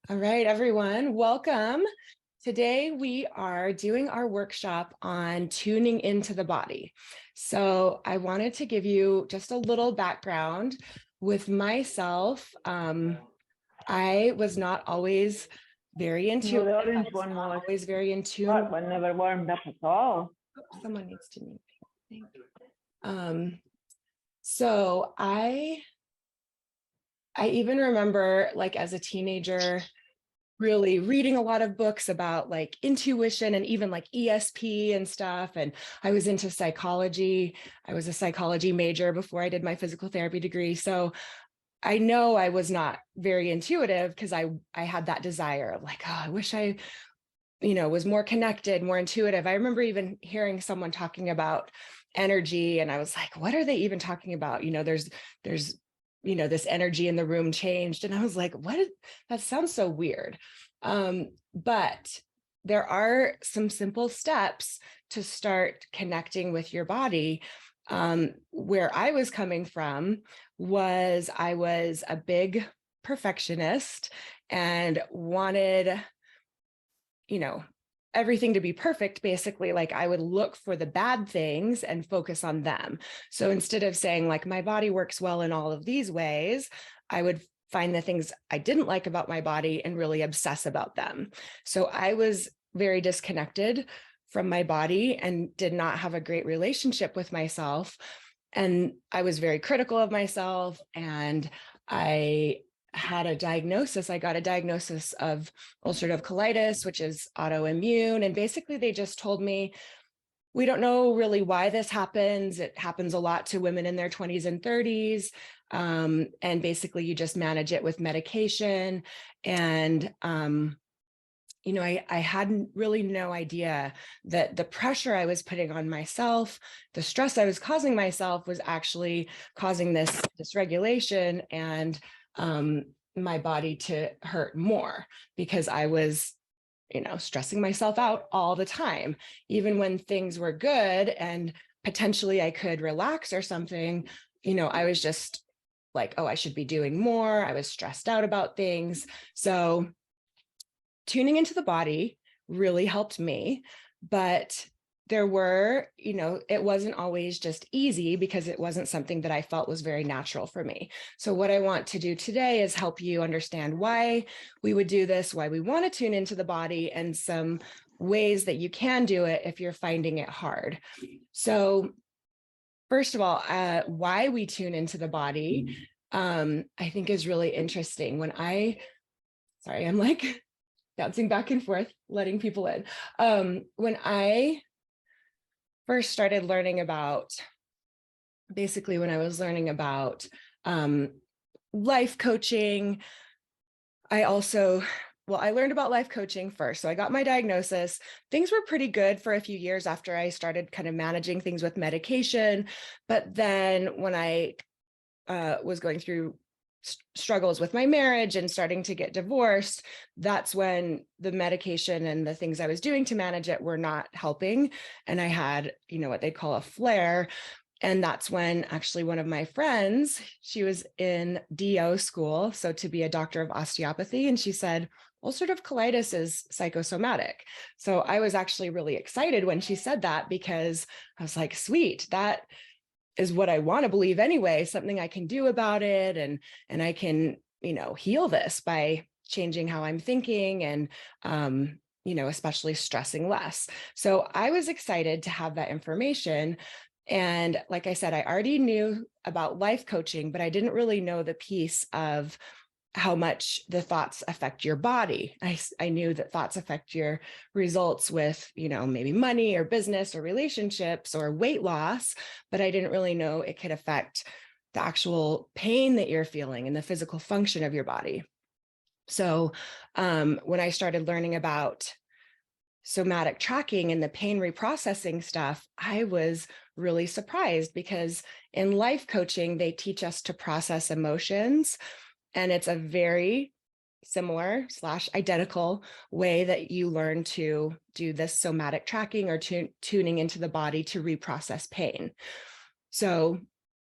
All right, everyone, welcome. Today we are doing our workshop on tuning into the body. So I wanted to give you just a little background with myself. I was not always very No, intuitive. the I orange was one not was always very in tune. hot, but never warmed up at all. Someone needs to mute. Thank you. So I even remember, like, as a teenager, really reading a lot of books about like intuition and even like ESP and stuff. And I was into psychology. I was a psychology major before I did my physical therapy degree. So I know I was not very intuitive because I had that desire of like, oh, I wish I, was more connected, more intuitive. I remember even hearing someone talking about energy and I was like, what are they even talking about? There's this energy in the room changed. And I was like, that sounds so weird. But there are some simple steps to start connecting with your body. Where I was coming from was I was a big perfectionist and wanted, everything to be perfect. Basically, like, I would look for the bad things and focus on them. So instead of saying like my body works well in all of these ways, I would find the things I didn't like about my body and really obsess about them. So I was very disconnected from my body and did not have a great relationship with myself. And I was very critical of myself, and I had a diagnosis. I got a diagnosis of ulcerative colitis, which is autoimmune. And basically, they just told me, we don't know really why this happens. It happens a lot to women in their 20s and 30s. And basically, you just manage it with medication. And, I had really no idea that the pressure I was putting on myself, the stress I was causing myself, was actually causing this dysregulation and my body to hurt more because I was, stressing myself out all the time, even when things were good and potentially I could relax or something. I was just like, oh, I should be doing more. I was stressed out about things. So tuning into the body really helped me, but there were, it wasn't always just easy because it wasn't something that I felt was very natural for me. So what I want to do today is help you understand why we would do this, why we want to tune into the body, and some ways that you can do it if you're finding it hard. So first of all, why we tune into the body, I think is really interesting. I'm like bouncing back and forth, letting people in. When I first started learning about, basically when I was learning about life coaching, I learned about life coaching first. So I got my diagnosis. Things were pretty good for a few years after I started kind of managing things with medication. But then when I was going through struggles with my marriage and starting to get divorced, that's when the medication and the things I was doing to manage it were not helping. And I had, what they call a flare. And that's when actually one of my friends, she was in DO school, so to be a doctor of osteopathy, and she said, ulcerative colitis is psychosomatic. So I was actually really excited when she said that, because I was like, sweet, that is what I want to believe anyway, something I can do about it. And I can, heal this by changing how I'm thinking and, especially stressing less. So I was excited to have that information. And like I said, I already knew about life coaching, but I didn't really know the piece of how much the thoughts affect your body. I knew that thoughts affect your results with, maybe money or business or relationships or weight loss, but I didn't really know it could affect the actual pain that you're feeling and the physical function of your body. So when I started learning about somatic tracking and the pain reprocessing stuff, I was really surprised, because in life coaching, they teach us to process emotions. And it's a very similar / identical way that you learn to do this somatic tracking or tuning into the body to reprocess pain. So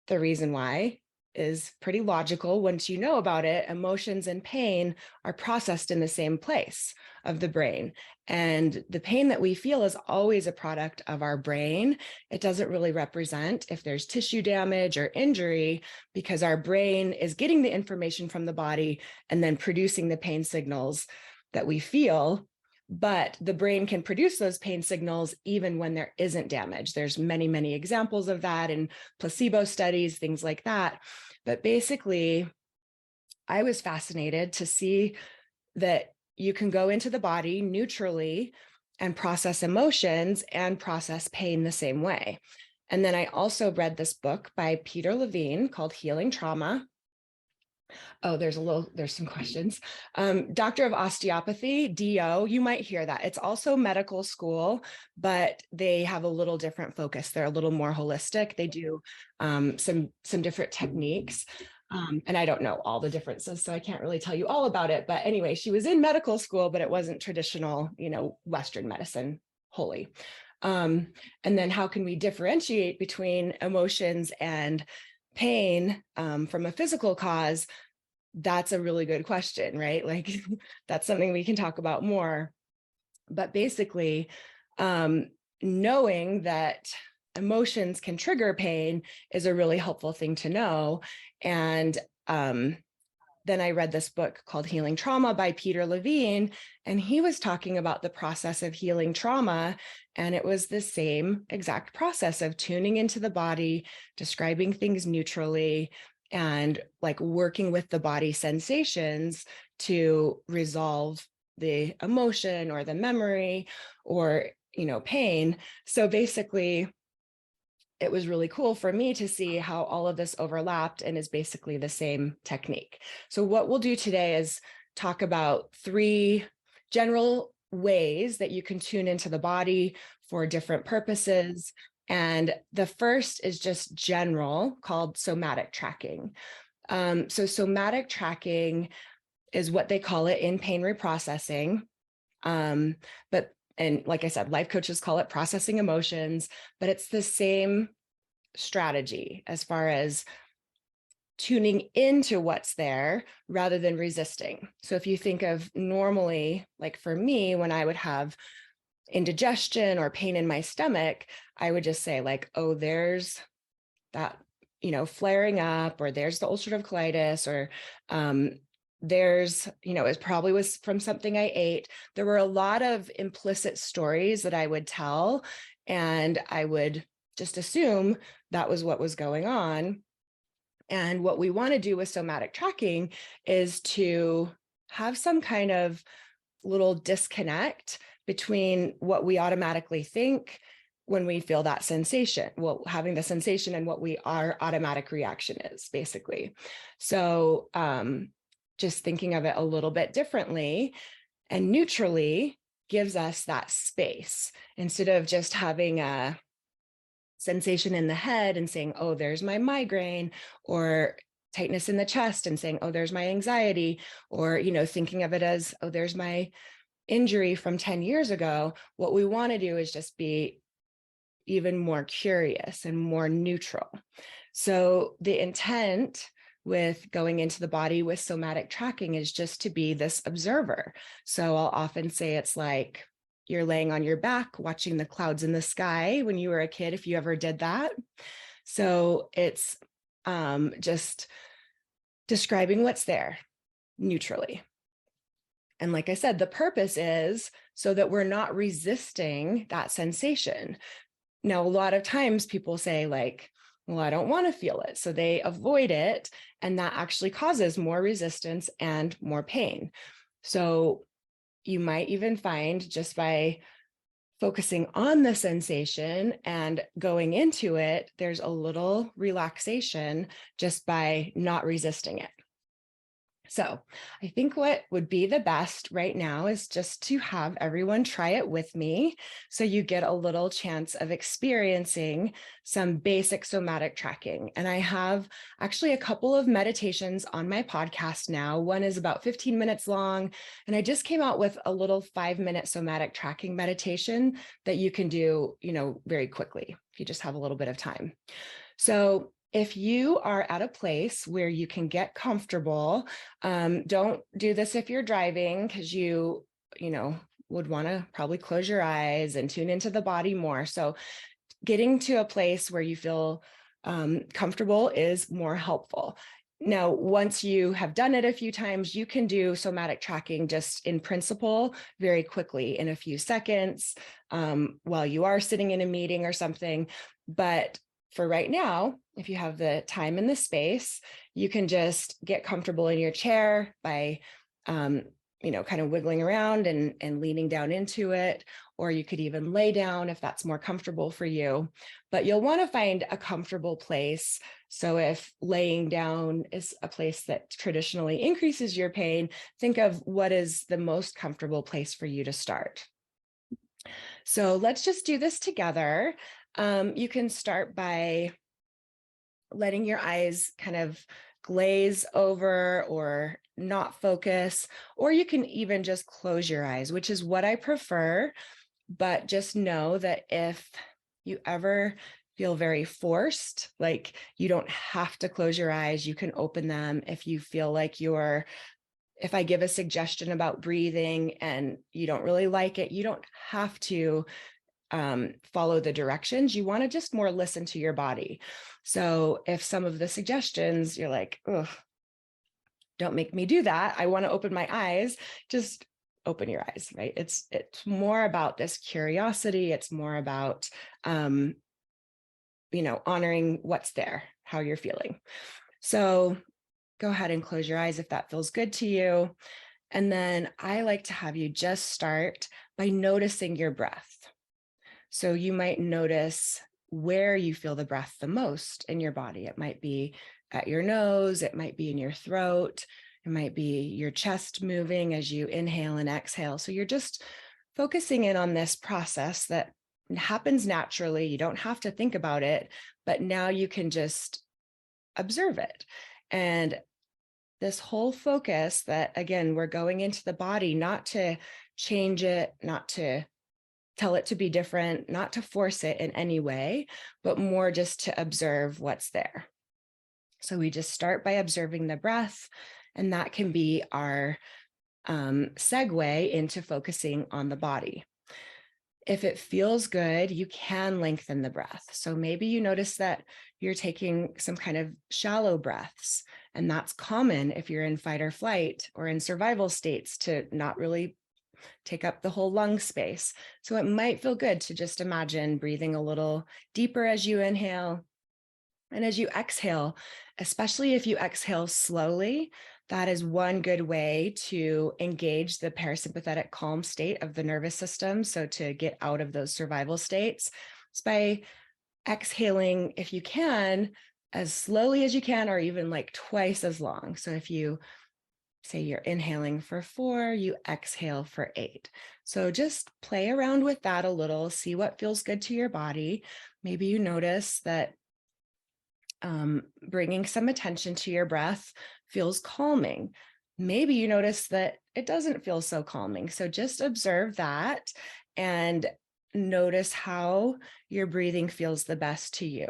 the reason why is pretty logical once you know about it. Emotions and pain are processed in the same place of the brain. And the pain that we feel is always a product of our brain. It doesn't really represent if there's tissue damage or injury, because our brain is getting the information from the body and then producing the pain signals that we feel. But the brain can produce those pain signals even when there isn't damage. There's many, many examples of that in placebo studies, things like that. But basically, I was fascinated to see that you can go into the body neutrally and process emotions and process pain the same way. And then I also read this book by Peter Levine called Healing Trauma. Oh, there's some questions. Doctor of Osteopathy, DO, you might hear that. It's also medical school, but they have a little different focus. They're a little more holistic. They do some different techniques. And I don't know all the differences, so I can't really tell you all about it. But anyway, she was in medical school, but it wasn't traditional, Western medicine wholly. And then how can we differentiate between emotions and pain from a physical cause? That's a really good question, right? Like that's something we can talk about more. But basically, knowing that emotions can trigger pain is a really helpful thing to know. And then I read this book called Healing Trauma by Peter Levine, and he was talking about the process of healing trauma. And it was the same exact process of tuning into the body, describing things neutrally, and like working with the body sensations to resolve the emotion or the memory or, pain. So basically, it was really cool for me to see how all of this overlapped and is basically the same technique. So what we'll do today is talk about 3 general ways that you can tune into the body for different purposes. And the first is just general, called somatic tracking. So somatic tracking is what they call it in pain reprocessing. And like I said, life coaches call it processing emotions, but it's the same strategy as far as tuning into what's there rather than resisting. So if you think of normally, like for me, when I would have indigestion or pain in my stomach, I would just say like, oh, there's that, flaring up, or there's the ulcerative colitis, or there's, it probably was from something I ate. There were a lot of implicit stories that I would tell, and I would just assume that was what was going on. And what we want to do with somatic tracking is to have some kind of little disconnect between what we automatically think when we feel that sensation, having the sensation, and what our automatic reaction is, basically. So just thinking of it a little bit differently and neutrally gives us that space, instead of just having a sensation in the head and saying, oh, there's my migraine, or tightness in the chest and saying, oh, there's my anxiety, or, thinking of it as, oh, there's my injury from 10 years ago. What we want to do is just be even more curious and more neutral. So the intent with going into the body with somatic tracking is just to be this observer. So I'll often say it's like you're laying on your back watching the clouds in the sky when you were a kid, if you ever did that. So it's just describing what's there neutrally. And like I said, the purpose is so that we're not resisting that sensation. Now, a lot of times people say like, well, I don't want to feel it. So they avoid it. And that actually causes more resistance and more pain. So you might even find, just by focusing on the sensation and going into it, there's a little relaxation just by not resisting it. So I think what would be the best right now is just to have everyone try it with me, so you get a little chance of experiencing some basic somatic tracking. And I have actually a couple of meditations on my podcast now. One is about 15 minutes long, and I just came out with a little 5-minute somatic tracking meditation that you can do, very quickly if you just have a little bit of time. So if you are at a place where you can get comfortable, don't do this if you're driving, because you know, would want to probably close your eyes and tune into the body more. So getting to a place where you feel comfortable is more helpful. Now, once you have done it a few times, you can do somatic tracking just in principle very quickly in a few seconds while you are sitting in a meeting or something. But for right now, if you have the time and the space, you can just get comfortable in your chair by kind of wiggling around and leaning down into it, or you could even lay down if that's more comfortable for you. But you'll want to find a comfortable place. So if laying down is a place that traditionally increases your pain, think of what is the most comfortable place for you to start. So let's just do this together. You can start by letting your eyes kind of glaze over or not focus, or you can even just close your eyes, which is what I prefer. But just know that if you ever feel very forced, like you don't have to close your eyes, you can open them. If you feel like if I give a suggestion about breathing and you don't really like it, you don't have to follow the directions. You want to just more listen to your body. So if some of the suggestions you're like, oh, don't make me do that, I want to open my eyes, just open your eyes, right? It's more about this curiosity. It's more about honoring what's there, how you're feeling. So go ahead and close your eyes if that feels good to you. And then I like to have you just start by noticing your breath. So you might notice where you feel the breath the most in your body. It might be at your nose, it might be in your throat, it might be your chest moving as you inhale and exhale. So you're just focusing in on this process that happens naturally. You don't have to think about it, but now you can just observe it. And this whole focus that, again, we're going into the body, not to change it, not to tell it to be different, not to force it in any way, but more just to observe what's there. So we just start by observing the breath, and that can be our segue into focusing on the body. If it feels good, you can lengthen the breath. So maybe you notice that you're taking some kind of shallow breaths, and that's common if you're in fight or flight or in survival states to not really take up the whole lung space. So it might feel good to just imagine breathing a little deeper as you inhale. And as you exhale, especially if you exhale slowly, that is one good way to engage the parasympathetic calm state of the nervous system. So to get out of those survival states, it's by exhaling, if you can, as slowly as you can, or even like twice as long. So if you say you're inhaling for 4, you exhale for 8. So just play around with that a little, see what feels good to your body. Maybe you notice that bringing some attention to your breath feels calming. Maybe you notice that it doesn't feel so calming. So just observe that and notice how your breathing feels the best to you.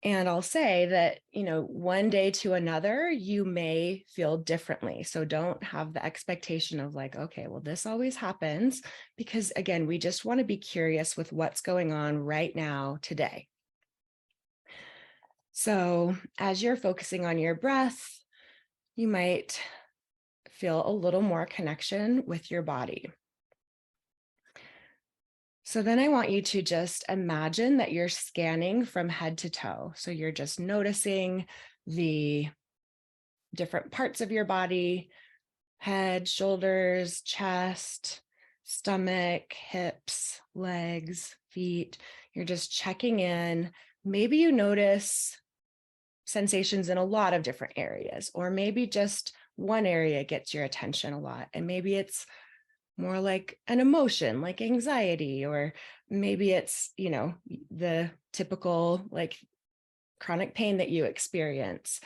And I'll say that, one day to another, you may feel differently. So don't have the expectation of like, okay, well, this always happens, because again, we just want to be curious with what's going on right now, today. So as you're focusing on your breath, you might feel a little more connection with your body. So then I want you to just imagine that you're scanning from head to toe. So you're just noticing the different parts of your body: head, shoulders, chest, stomach, hips, legs, feet. You're just checking in. Maybe you notice sensations in a lot of different areas, or maybe just one area gets your attention a lot. And maybe it's more like an emotion, like anxiety, or maybe it's, the typical like chronic pain that you experience.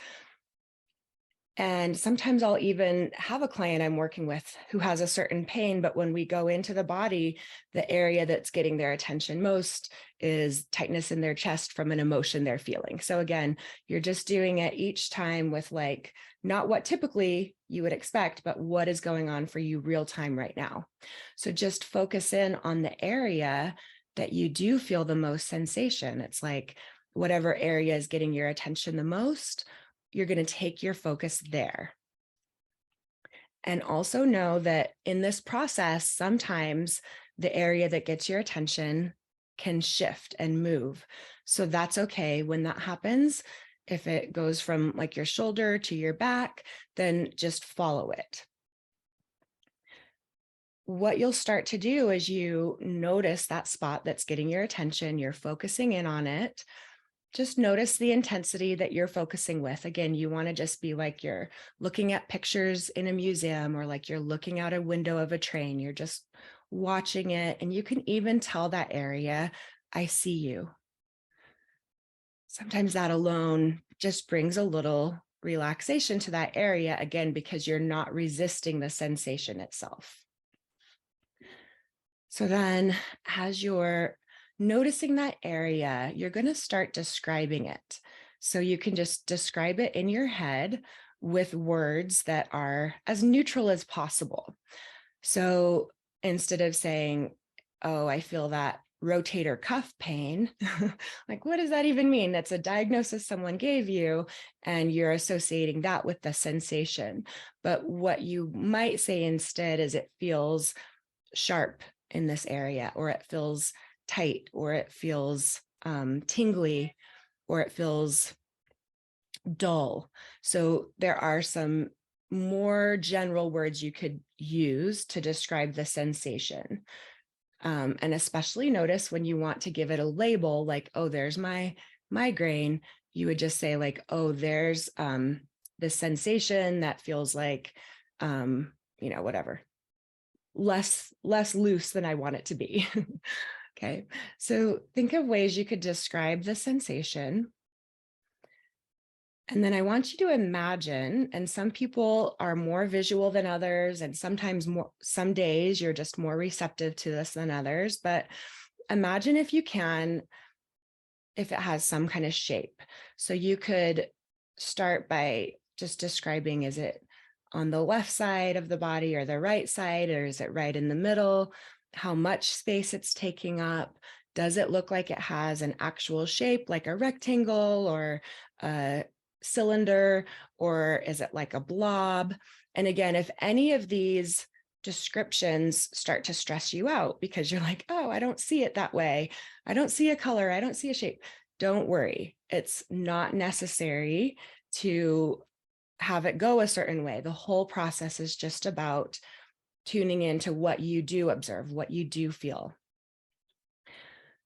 And sometimes I'll even have a client I'm working with who has a certain pain, but when we go into the body, the area that's getting their attention most is tightness in their chest from an emotion they're feeling. So again, you're just doing it each time with like, not what typically you would expect, but what is going on for you real time right now. So just focus in on the area that you do feel the most sensation. It's like whatever area is getting your attention the most, you're going to take your focus there. And also know that in this process, sometimes the area that gets your attention can shift and move. So that's okay when that happens. If it goes from like your shoulder to your back, then just follow it. What you'll start to do is you notice that spot that's getting your attention, you're focusing in on it. Just notice the intensity that you're focusing with. Again, you want to just be like you're looking at pictures in a museum or like you're looking out a window of a train. You're just watching it, and you can even tell that area, I see you. Sometimes that alone just brings a little relaxation to that area, again, because you're not resisting the sensation itself. So then as you're noticing that area, you're going to start describing it. So you can just describe it in your head with words that are as neutral as possible. So instead of saying, oh, I feel that rotator cuff pain, like, what does that even mean? That's a diagnosis someone gave you, and you're associating that with the sensation. But what you might say instead is it feels sharp in this area, or it feels tight, or it feels tingly, or it feels dull. So there are some more general words you could use to describe the sensation. And especially notice when you want to give it a label, like, oh, there's my migraine, you would just say like, oh, there's this sensation that feels like, whatever, less loose than I want it to be. Okay, so think of ways you could describe the sensation. And then I want you to imagine, and some people are more visual than others, and sometimes more, some days you're just more receptive to this than others, but imagine if you can, if it has some kind of shape. So you could start by just describing, is it on the left side of the body or the right side, or is it right in the middle? How much space it's taking up? Does it look like it has an actual shape, like a rectangle or a cylinder, or is it like a blob? And again, if any of these descriptions start to stress you out because you're like, oh, I don't see it that way, I don't see a color, I don't see a shape, don't worry. It's not necessary to have it go a certain way. The whole process is just about tuning into what you do observe, what you do feel.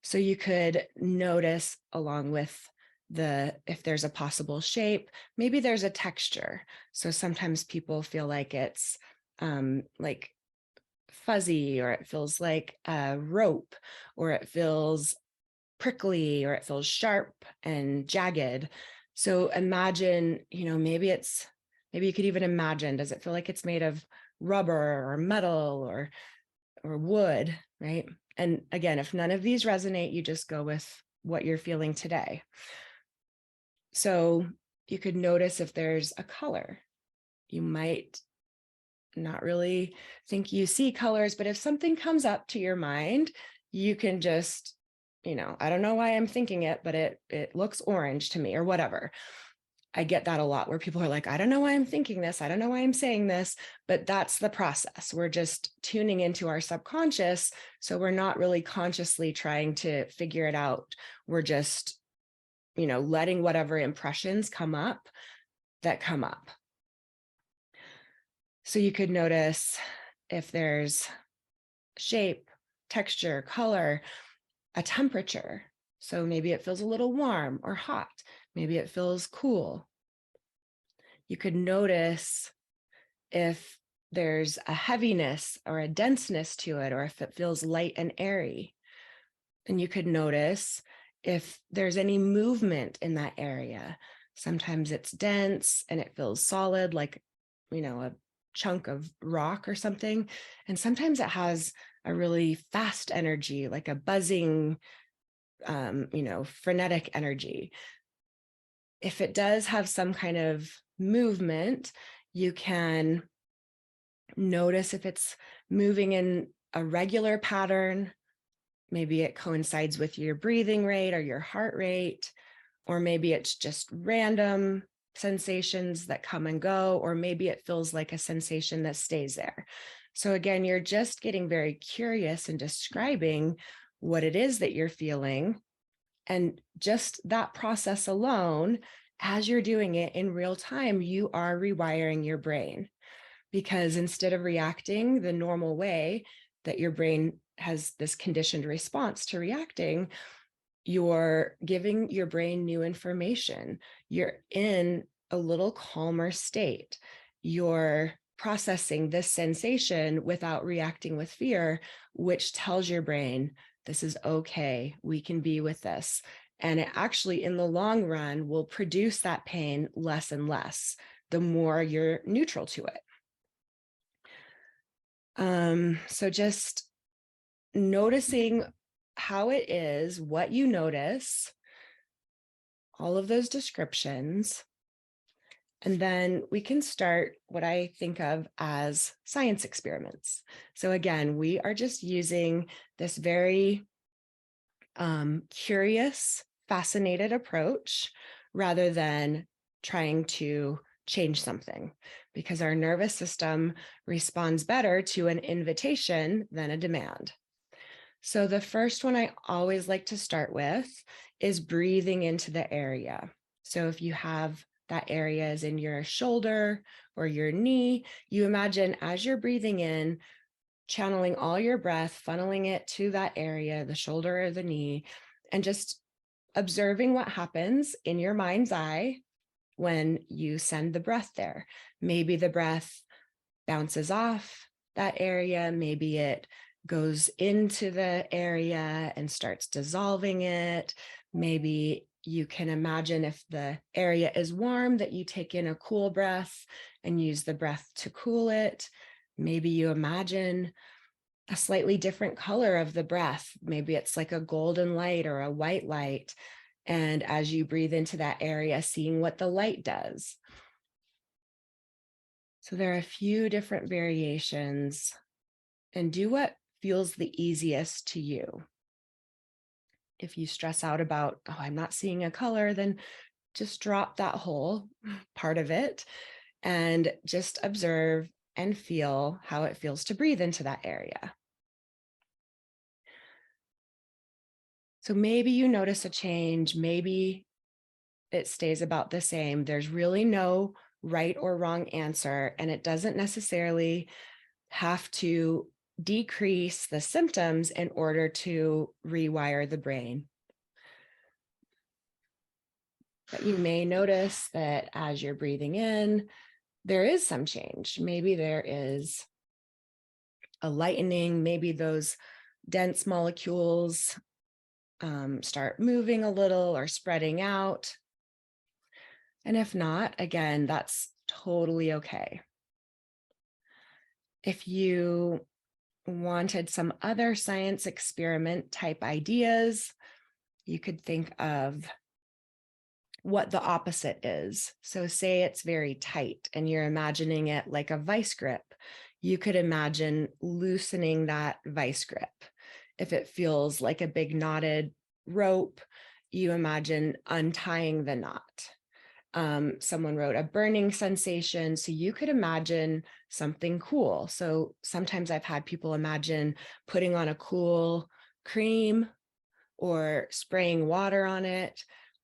So you could notice, along with if there's a possible shape, maybe there's a texture. So sometimes people feel like it's like fuzzy, or it feels like a rope, or it feels prickly, or it feels sharp and jagged. So imagine, maybe you could even imagine, does it feel like it's made of rubber or metal or wood, right? And again, if none of these resonate, you just go with what you're feeling today. So you could notice if there's a color. You might not really think you see colors, but if something comes up to your mind, you can just, I don't know why I'm thinking it, but it looks orange to me, or whatever. I get that a lot, where people are like, I don't know why I'm thinking this, I don't know why I'm saying this, but that's the process. We're just tuning into our subconscious. So we're not really consciously trying to figure it out. We're just, letting whatever impressions come up that come up. So you could notice if there's shape, texture, color, a temperature. So maybe it feels a little warm or hot. Maybe it feels cool. You could notice if there's a heaviness or a denseness to it, or if it feels light and airy. And you could notice if there's any movement in that area. Sometimes it's dense and it feels solid, like, a chunk of rock or something. And sometimes it has a really fast energy, like a buzzing, frenetic energy. If it does have some kind of movement, you can notice if it's moving in a regular pattern. Maybe it coincides with your breathing rate or your heart rate, or maybe it's just random sensations that come and go, or maybe it feels like a sensation that stays there. So again, you're just getting very curious and describing what it is that you're feeling. And just that process alone, as you're doing it in real time, you are rewiring your brain, because instead of reacting the normal way that your brain has this conditioned response to reacting, you're giving your brain new information. You're in a little calmer state. You're processing this sensation without reacting with fear, which tells your brain, this is okay, we can be with this. And it actually, in the long run, will produce that pain less and less the more you're neutral to it. So just noticing how it is, what you notice, all of those descriptions, and then we can start what I think of as science experiments. So again, we are just using this very curious, fascinated approach rather than trying to change something, because our nervous system responds better to an invitation than a demand. So the first one I always like to start with is breathing into the area. So if you have that area is in your shoulder or your knee, you imagine as you're breathing in, channeling all your breath, funneling it to that area, the shoulder or the knee, and just observing what happens in your mind's eye when you send the breath there. Maybe the breath bounces off that area. Maybe it goes into the area and starts dissolving it. Maybe you can imagine, if the area is warm, that you take in a cool breath and use the breath to cool it. Maybe you imagine a slightly different color of the breath. Maybe it's like a golden light or a white light. And as you breathe into that area, seeing what the light does. So there are a few different variations, and do what feels the easiest to you. If you stress out about, oh, I'm not seeing a color, then just drop that whole part of it and just observe and feel how it feels to breathe into that area. So maybe you notice a change, maybe it stays about the same. There's really no right or wrong answer, and it doesn't necessarily have to decrease the symptoms in order to rewire the brain. But you may notice that as you're breathing in, there is some change. Maybe there is a lightening, maybe those dense molecules start moving a little or spreading out. And if not, again, that's totally okay. If you wanted some other science experiment type ideas, you could think of what the opposite is. So say it's very tight and you're imagining it like a vice grip. You could imagine loosening that vice grip. If it feels like a big knotted rope, you imagine untying the knot. Someone wrote a burning sensation. So you could imagine something cool. So sometimes I've had people imagine putting on a cool cream or spraying water on it,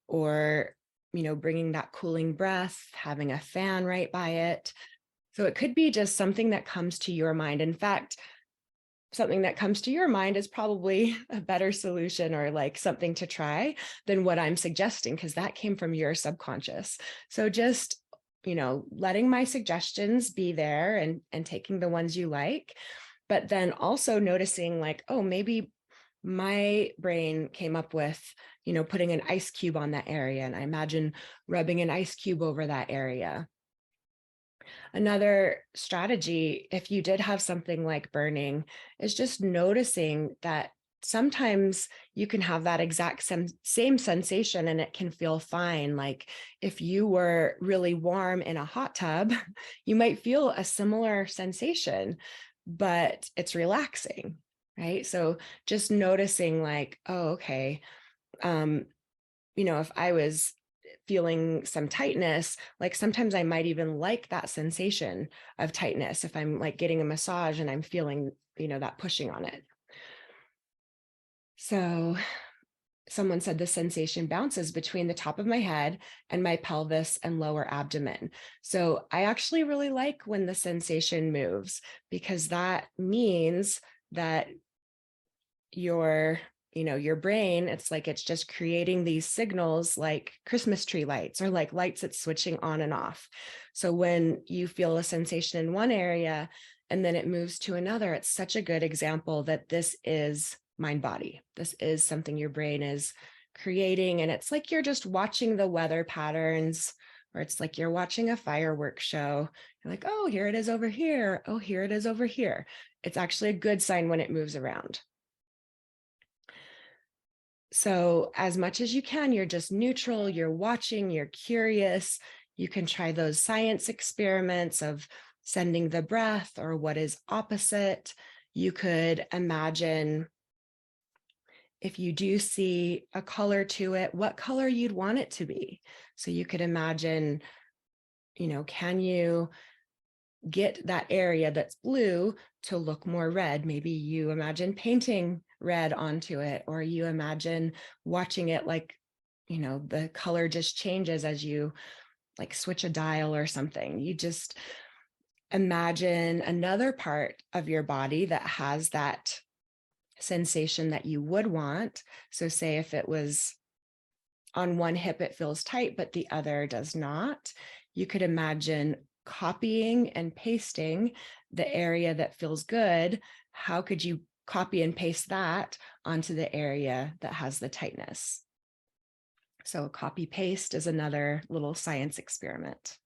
or, bringing that cooling breath, having a fan right by it. So it could be just something that comes to your mind. In fact, something that comes to your mind is probably a better solution or like something to try than what I'm suggesting, because that came from your subconscious. So just, letting my suggestions be there and taking the ones you like, but then also noticing like, oh, maybe my brain came up with, putting an ice cube on that area. And I imagine rubbing an ice cube over that area. Another strategy, if you did have something like burning, is just noticing that sometimes you can have that exact same sensation and it can feel fine. Like if you were really warm in a hot tub, you might feel a similar sensation, but it's relaxing, right? So just noticing like, oh, okay, um, if I was feeling some tightness, like sometimes I might even like that sensation of tightness if I'm like getting a massage and I'm feeling, that pushing on it. So someone said the sensation bounces between the top of my head and my pelvis and lower abdomen. So I actually really like when the sensation moves because that means that your brain, it's like it's just creating these signals like Christmas tree lights or like lights that's switching on and off. So when you feel a sensation in one area and then it moves to another, it's such a good example that this is mind body. This is something your brain is creating. And it's like you're just watching the weather patterns, or it's like you're watching a fireworks show. You're like, oh, here it is over here. Oh, here it is over here. It's actually a good sign when it moves around. So as much as you can, you're just neutral, you're watching, you're curious. You can try those science experiments of sending the breath or what is opposite. You could imagine if you do see a color to it, what color you'd want it to be. So you could imagine, can you get that area that's blue to look more red? Maybe you imagine painting red onto it, or you imagine watching it like, the color just changes as you like switch a dial or something. You just imagine another part of your body that has that sensation that you would want. So say if it was on one hip, it feels tight, but the other does not. You could imagine copying and pasting the area that feels good. How could you copy and paste that onto the area that has the tightness? So copy paste is another little science experiment.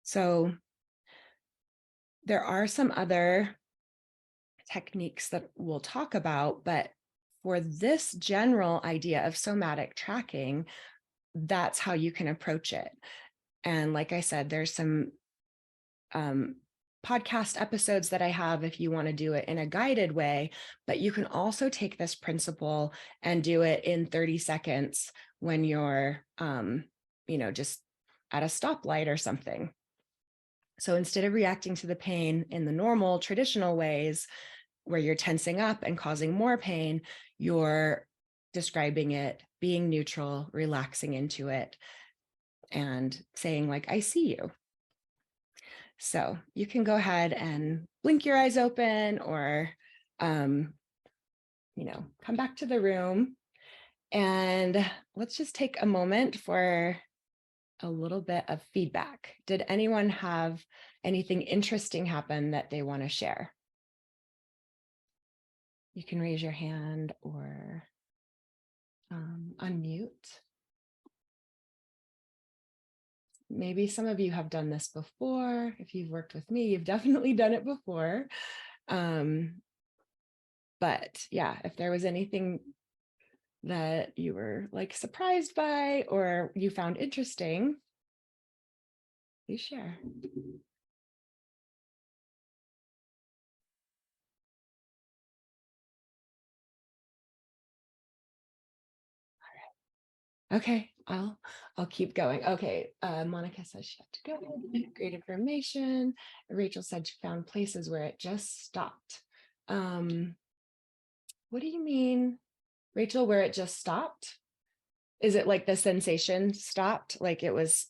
So there are some other techniques that we'll talk about, but for this general idea of somatic tracking, that's how you can approach it. And like I said, there's some podcast episodes that I have if you want to do it in a guided way, but you can also take this principle and do it in 30 seconds when you're, just at a stoplight or something. So instead of reacting to the pain in the normal traditional ways where you're tensing up and causing more pain, you're describing it, being neutral, relaxing into it, and saying like, I see you. So you can go ahead and blink your eyes open or, come back to the room. And let's just take a moment for a little bit of feedback. Did anyone have anything interesting happen that they want to share? You can raise your hand or unmute. Maybe some of you have done this before. If you've worked with me, you've definitely done it before. But yeah, if there was anything that you were like surprised by or you found interesting, please share. Okay, I'll keep going. Okay, Monica says she had to go. Great information. Rachel said she found places where it just stopped. What do you mean, Rachel, where it just stopped? Is it like the sensation stopped, like it was,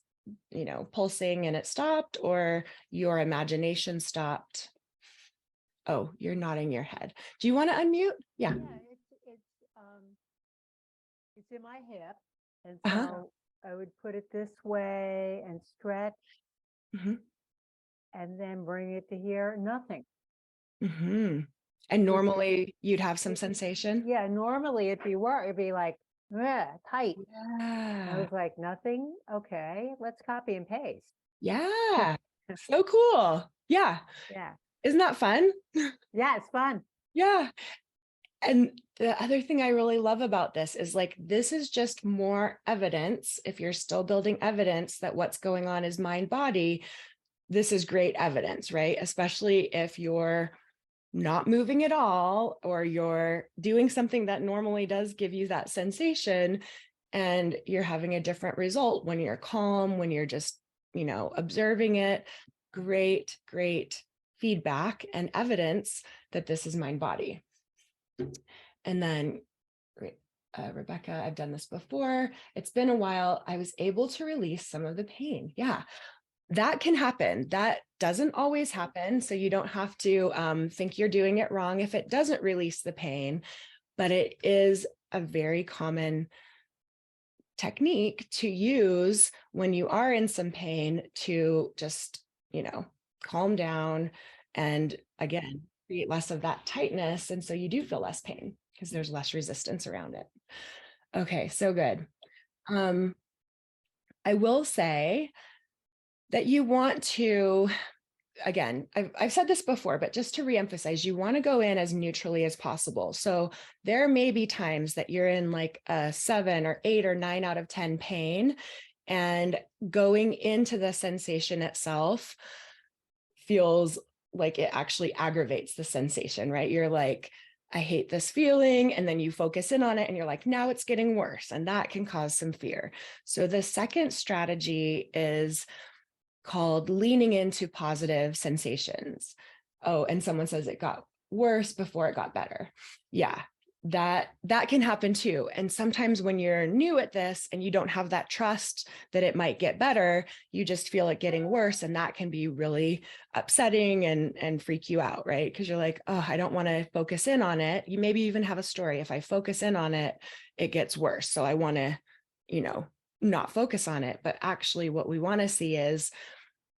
pulsing and it stopped, or your imagination stopped? Oh, you're nodding your head. Do you want to unmute? Yeah. Yeah, it's in my hip, and Uh-huh. so I would put it this way and stretch, Mhm. and then bring it to here. Nothing. Mhm. And normally you'd have some sensation. Yeah, normally it'd be like, "Ugh, tight. I Yeah. was like, nothing. Okay, let's copy and paste. Yeah. So cool. Yeah. Yeah. Isn't that fun? Yeah, it's fun. Yeah. And the other thing I really love about this is like, this is just more evidence. If you're still building evidence that what's going on is mind body, this is great evidence, right? Especially if you're not moving at all, or you're doing something that normally does give you that sensation, and you're having a different result when you're calm, when you're just, observing it. Great, great feedback and evidence that this is mind body. And then, great, Rebecca, I've done this before. It's been a while. I was able to release some of the pain. Yeah, that can happen. That doesn't always happen. So you don't have to think you're doing it wrong if it doesn't release the pain, but it is a very common technique to use when you are in some pain to just, calm down and again, create less of that tightness. And so you do feel less pain because there's less resistance around it. Okay, so good. I will say that you want to, again, I've said this before, but just to reemphasize, you want to go in as neutrally as possible. So there may be times that you're in like a 7 or 8 or 9 out of 10 pain, and going into the sensation itself feels like it actually aggravates the sensation, right? You're like, I hate this feeling. And then you focus in on it and you're like, now it's getting worse. And that can cause some fear. So the second strategy is called leaning into positive sensations. Oh, and someone says it got worse before it got better. Yeah, that can happen too. And sometimes when you're new at this and you don't have that trust that it might get better, you just feel it getting worse. And that can be really upsetting and freak you out, right? Because you're like, oh, I don't want to focus in on it. You maybe even have a story. If I focus in on it, it gets worse. So I want to, not focus on it. But actually what we want to see is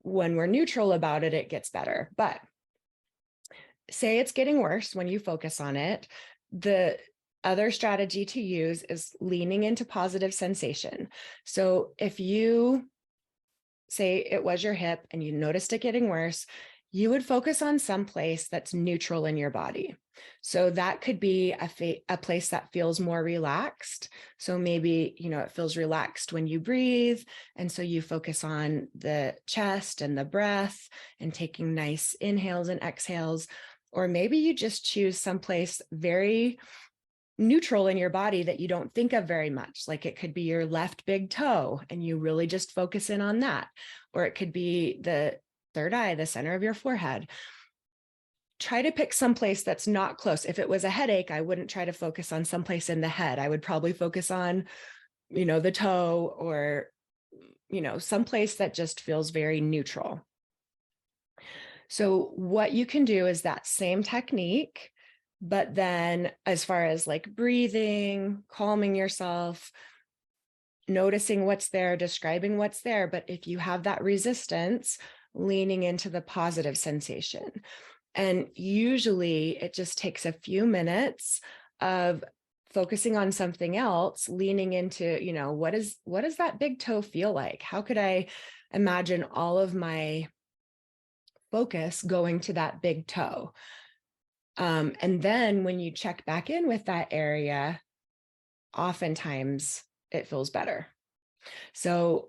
when we're neutral about it, it gets better. But say it's getting worse when you focus on it. The other strategy to use is leaning into positive sensation. So if you say it was your hip and you noticed it getting worse, you would focus on some place that's neutral in your body. So that could be a place that feels more relaxed. So maybe, it feels relaxed when you breathe. And so you focus on the chest and the breath and taking nice inhales and exhales. Or maybe you just choose someplace very neutral in your body that you don't think of very much. Like it could be your left big toe and you really just focus in on that. Or it could be the third eye, the center of your forehead. Try to pick someplace that's not close. If it was a headache, I wouldn't try to focus on someplace in the head. I would probably focus on, the toe or, someplace that just feels very neutral. So what you can do is that same technique, but then as far as like breathing, calming yourself, noticing what's there, describing what's there. But if you have that resistance, leaning into the positive sensation. And usually it just takes a few minutes of focusing on something else, leaning into, what does that big toe feel like? How could I imagine all of my focus going to that big toe? And then when you check back in with that area, oftentimes it feels better. So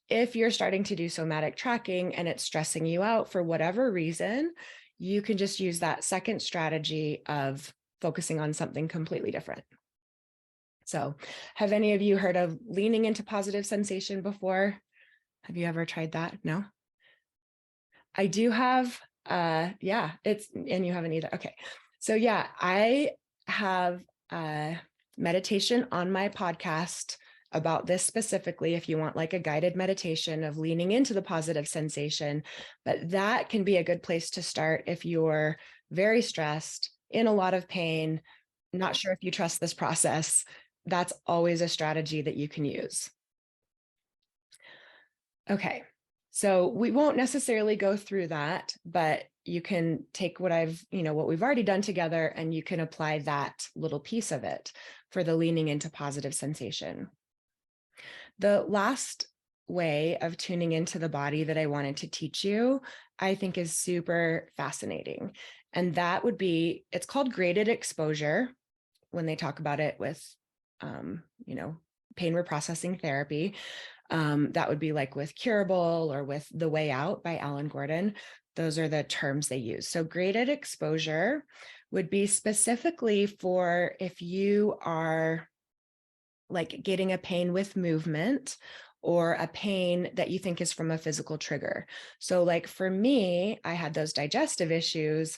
if you're starting to do somatic tracking and it's stressing you out for whatever reason, you can just use that second strategy of focusing on something completely different. So have any of you heard of leaning into positive sensation before? Have you ever tried that? No? I do have, and you haven't either. Okay. So yeah, I have meditation on my podcast about this specifically, if you want like a guided meditation of leaning into the positive sensation, but that can be a good place to start if you're very stressed, in a lot of pain, not sure if you trust this process. That's always a strategy that you can use. Okay. So we won't necessarily go through that, but you can take what we've already done together, and you can apply that little piece of it for the leaning into positive sensation. The last way of tuning into the body that I wanted to teach you, I think is super fascinating. And that would be, it's called graded exposure when they talk about it with, pain reprocessing therapy. That would be like with Curable or with The Way Out by Alan Gordon. Those are the terms they use. So graded exposure would be specifically for if you are like getting a pain with movement or a pain that you think is from a physical trigger. So like for me, I had those digestive issues.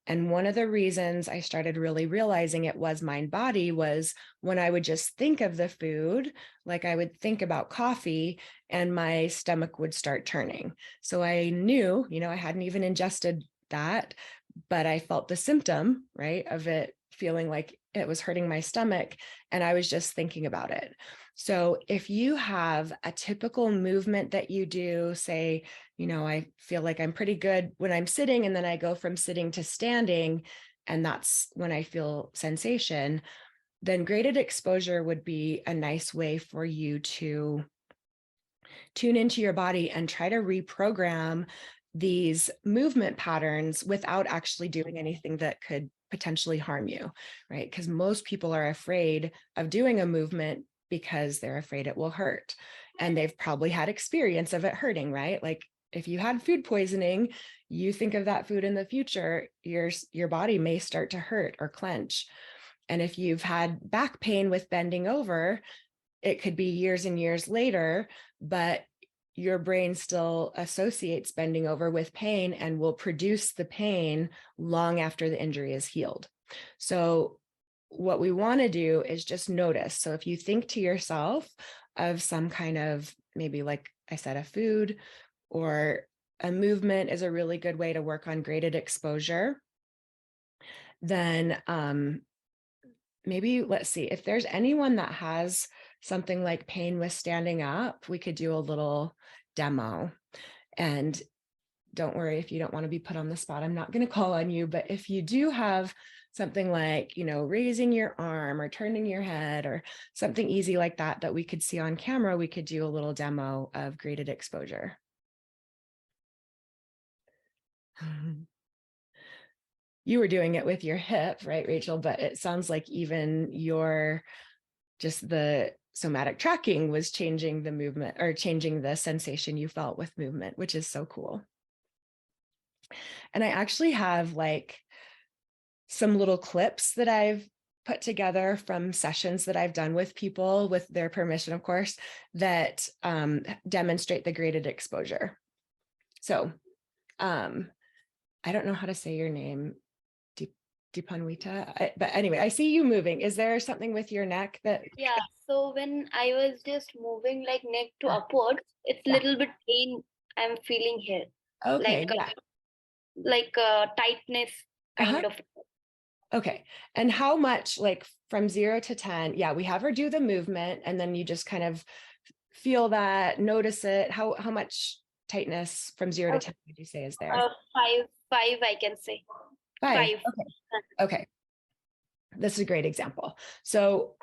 And one of the reasons I started really realizing it was mind body was when I would just think of the food, like I would think about coffee and my stomach would start turning. So I knew, I hadn't even ingested that, but I felt the symptom, right, of it feeling like it was hurting my stomach. And I was just thinking about it. So if you have a typical movement that you do, say, I feel like I'm pretty good when I'm sitting, and then I go from sitting to standing, and that's when I feel sensation, then graded exposure would be a nice way for you to tune into your body and try to reprogram these movement patterns without actually doing anything that could potentially harm you, right? Because most people are afraid of doing a movement because they're afraid it will hurt. And they've probably had experience of it hurting, right? Like if you had food poisoning, you think of that food in the future, your body may start to hurt or clench. And if you've had back pain with bending over, it could be years and years later, but your brain still associates bending over with pain and will produce the pain long after the injury is healed. So what we want to do is just notice. So if you think to yourself of some kind of, maybe like I said, a food or a movement is a really good way to work on graded exposure. Then maybe let's see if there's anyone that has something like pain with standing up, we could do a little demo. And don't worry if you don't want to be put on the spot, I'm not going to call on you, but if you do have something like, raising your arm or turning your head or something easy like that we could see on camera, we could do a little demo of graded exposure. You were doing it with your hip, right, Rachel? But it sounds like even just the somatic tracking was changing the movement or changing the sensation you felt with movement, which is so cool. And I actually have like some little clips that I've put together from sessions that I've done with people, with their permission, of course, that demonstrate the graded exposure. So I don't know how to say your name, Dipanwita, but anyway, I see you moving. Is there something with your neck that? Yeah, so when I was just moving like neck to upwards, it's Yeah. little bit pain I'm feeling here. Okay, Like tightness kind of. Okay. And how much, like from 0 to 10? Yeah, we have her do the movement, and then you just kind of feel that, notice it. How much tightness from 0 to 10 would you say is there? 5, I can say. 5. Okay. This is a great example. So,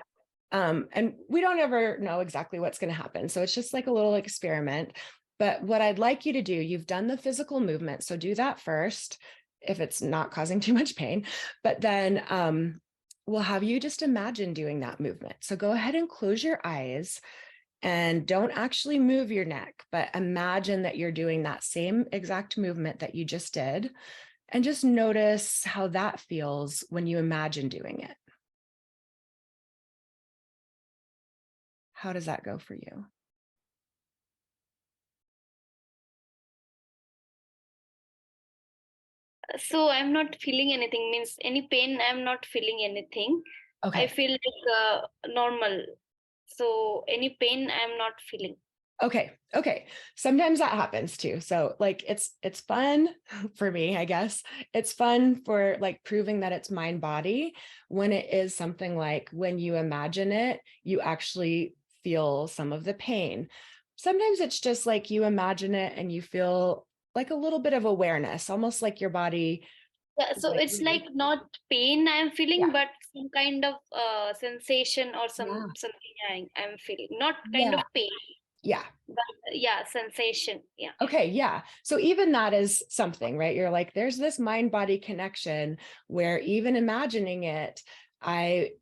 and we don't ever know exactly what's going to happen. So it's just like a little experiment. But what I'd like you to do, you've done the physical movement. So do that first, if it's not causing too much pain. But then we'll have you just imagine doing that movement. So go ahead and close your eyes and don't actually move your neck, but imagine that you're doing that same exact movement that you just did. And just notice how that feels when you imagine doing it. How does that go for you? So I'm not feeling anything, means any pain, I'm not feeling anything. Okay. I feel like normal. So any pain, I'm not feeling. Okay. Sometimes that happens too. So like it's fun for me, I guess. It's fun for like proving that it's mind body when it is something like when you imagine it, you actually feel some of the pain. Sometimes it's just like you imagine it and you feel like a little bit of awareness, almost like your body Yeah, is so like, it's like not pain I'm feeling, yeah, but some kind of sensation or yeah, something I'm feeling. Not kind of yeah, pain, yeah. but yeah, sensation. Yeah. Okay, yeah. So even that is something, right? You're like, there's this mind-body connection where even imagining it, I,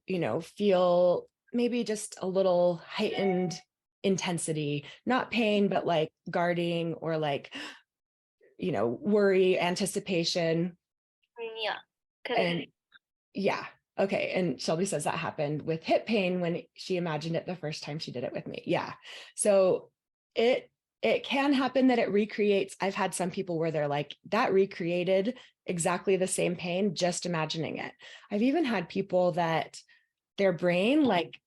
feel maybe just a little heightened intensity, not pain, but like guarding or like, worry, anticipation. Yeah, correct. And yeah, okay. And Shelby says that happened with hip pain when she imagined it the first time she did it with me. Yeah. So it it can happen that it recreates. I've had some people where they're like, that recreated exactly the same pain, just imagining it. I've even had people that their brain like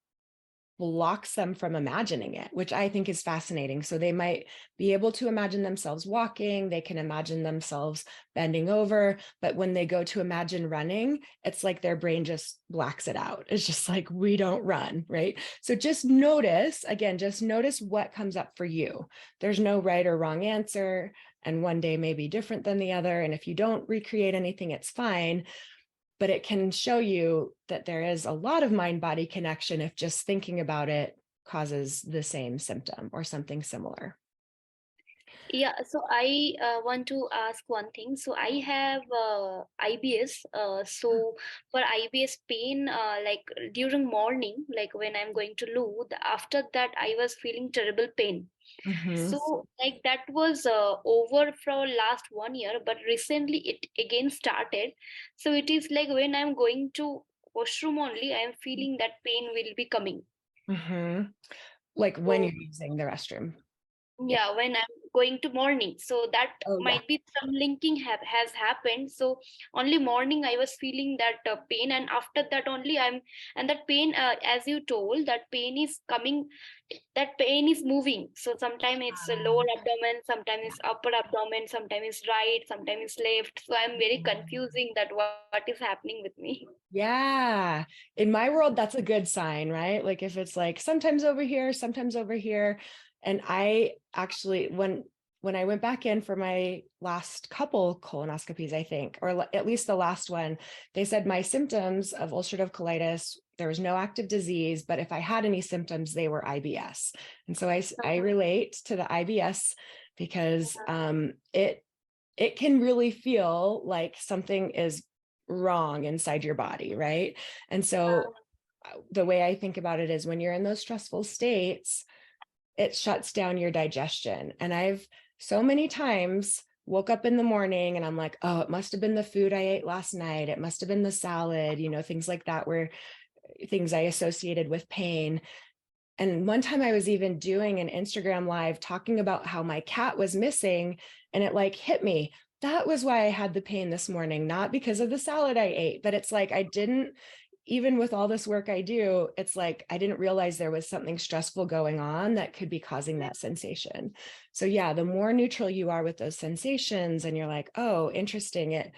blocks them from imagining it, which I think is fascinating. So they might be able to imagine themselves walking, they can imagine themselves bending over, but when they go to imagine running, it's like their brain just blacks it out. It's just like, we don't run, right? So just notice, again, just notice what comes up for you. There's no right or wrong answer, and one day may be different than the other. And if you don't recreate anything, it's fine, but it can show you that there is a lot of mind-body connection if just thinking about it causes the same symptom or something similar. Yeah, so I want to ask one thing. So I have IBS. So for IBS pain, like during morning, like when I'm going to loo, after that I was feeling terrible pain. Mhm. So like that was over for last 1 year, but recently it again started. So it is like when I'm going to washroom only, I am feeling that pain will be coming. Mhm. Like when So you're using the restroom. Yeah. yeah, when I'm going to morning, so that Oh, yeah. might be some linking has happened. So only morning I was feeling that pain, and after that only and that pain, as you told, that pain is coming, that pain is moving. So sometimes it's a lower abdomen, sometimes it's upper abdomen, sometimes it's right, sometimes it's left. So I'm very confusing that what is happening with me. Yeah. In my world, that's a good sign, right? Like if it's like sometimes over here, sometimes over here. And I actually, when I went back in for my last couple colonoscopies, I think, or at least the last one, they said my symptoms of ulcerative colitis, there was no active disease, but if I had any symptoms, they were IBS. And so I relate to the IBS because it can really feel like something is wrong inside your body, right? And so the way I think about it is when you're in those stressful states, it shuts down your digestion. And I've so many times woke up in the morning and I'm like, oh, it must have been the food I ate last night. It must have been the salad, things like that, where things I associated with pain. And one time I was even doing an Instagram live talking about how my cat was missing, and it like hit me. That was why I had the pain this morning, not because of the salad I ate, but it's like I didn't, even with all this work I do, it's like I didn't realize there was something stressful going on that could be causing that sensation. So yeah, the more neutral you are with those sensations and you're like, oh, interesting, it,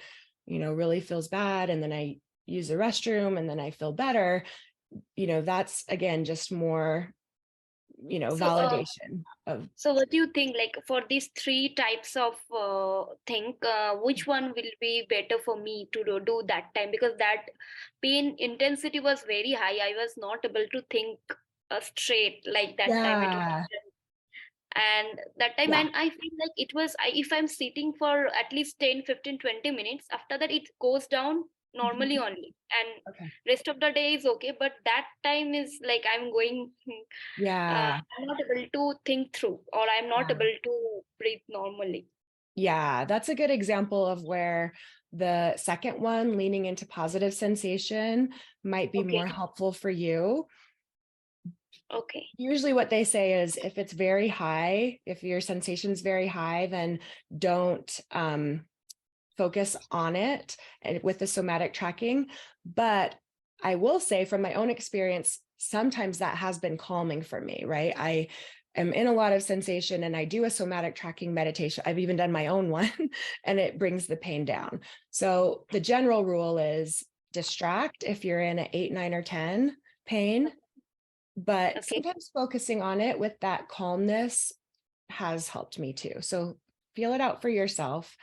really feels bad. And then I use the restroom and then I feel better. That's again, just more, So validation of, so what do you think, like for these three types of thing, which one will be better for me to do that time? Because that pain intensity was very high. I was not able to think straight like that time. It was, yeah, and that time, yeah. and I feel like it was, if I'm sitting for at least 10, 15, 20 minutes, after that it goes down normally Mhm. only. And Okay. rest of the day is okay. But that time is like I'm going Yeah. I'm not able to think through, or I'm not Yeah. able to breathe normally. Yeah. That's a good example of where the second one, leaning into positive sensation, might be Okay, more helpful for you. okay, Usually what they say is if it's very high, if your sensation's very high, then don't focus on it and with the somatic tracking. But I will say from my own experience, sometimes that has been calming for me, right? I am in a lot of sensation and I do a somatic tracking meditation. I've even done my own one and it brings the pain down. So the general rule is distract if you're in an 8, 9, or 10 pain, but okay. sometimes focusing on it with that calmness has helped me too. So feel it out for yourself.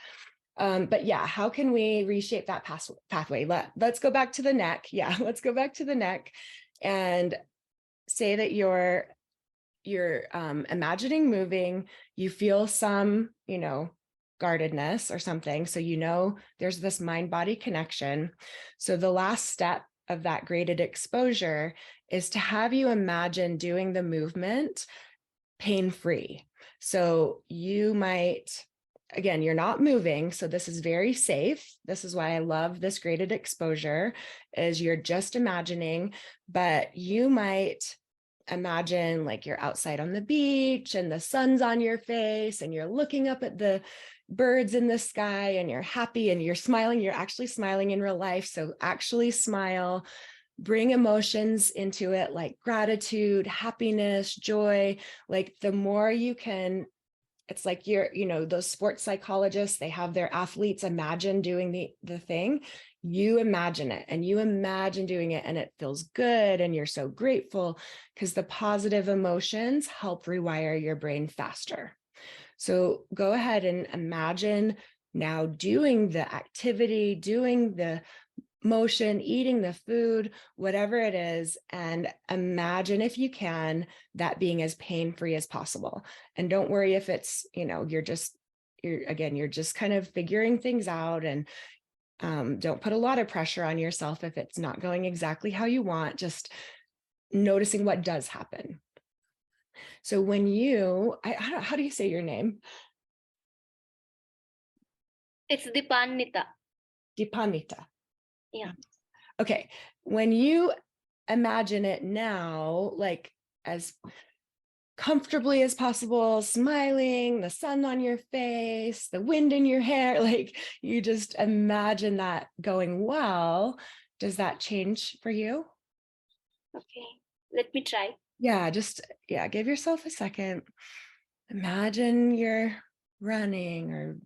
But yeah, how can we reshape that pathway? Let's go back to the neck. Yeah, let's go back to the neck and say that you're imagining moving, you feel some, guardedness or something. So, there's this mind-body connection. So the last step of that graded exposure is to have you imagine doing the movement pain-free. So you might, again, you're not moving. So this is very safe. This is why I love this graded exposure, is you're just imagining, but you might imagine like you're outside on the beach and the sun's on your face and you're looking up at the birds in the sky and you're happy and you're smiling. You're actually smiling in real life. So actually smile, bring emotions into it, like gratitude, happiness, joy. Like the more you can, it's like those sports psychologists, they have their athletes imagine doing the thing. You imagine it and you imagine doing it and it feels good and you're so grateful because the positive emotions help rewire your brain faster. So go ahead and imagine now doing the activity, doing the motion, eating the food, whatever it is, and imagine, if you can, that being as pain-free as possible. And don't worry if it's, you're just kind of figuring things out, and don't put a lot of pressure on yourself if it's not going exactly how you want, just noticing what does happen. So when how do you say your name? It's Dipanita. Dipanita. Yeah. Okay. When you imagine it now, like as comfortably as possible, smiling, the sun on your face, the wind in your hair, like you just imagine that going well. Does that change for you? Okay. Let me try. Yeah, give yourself a second. Imagine you're running or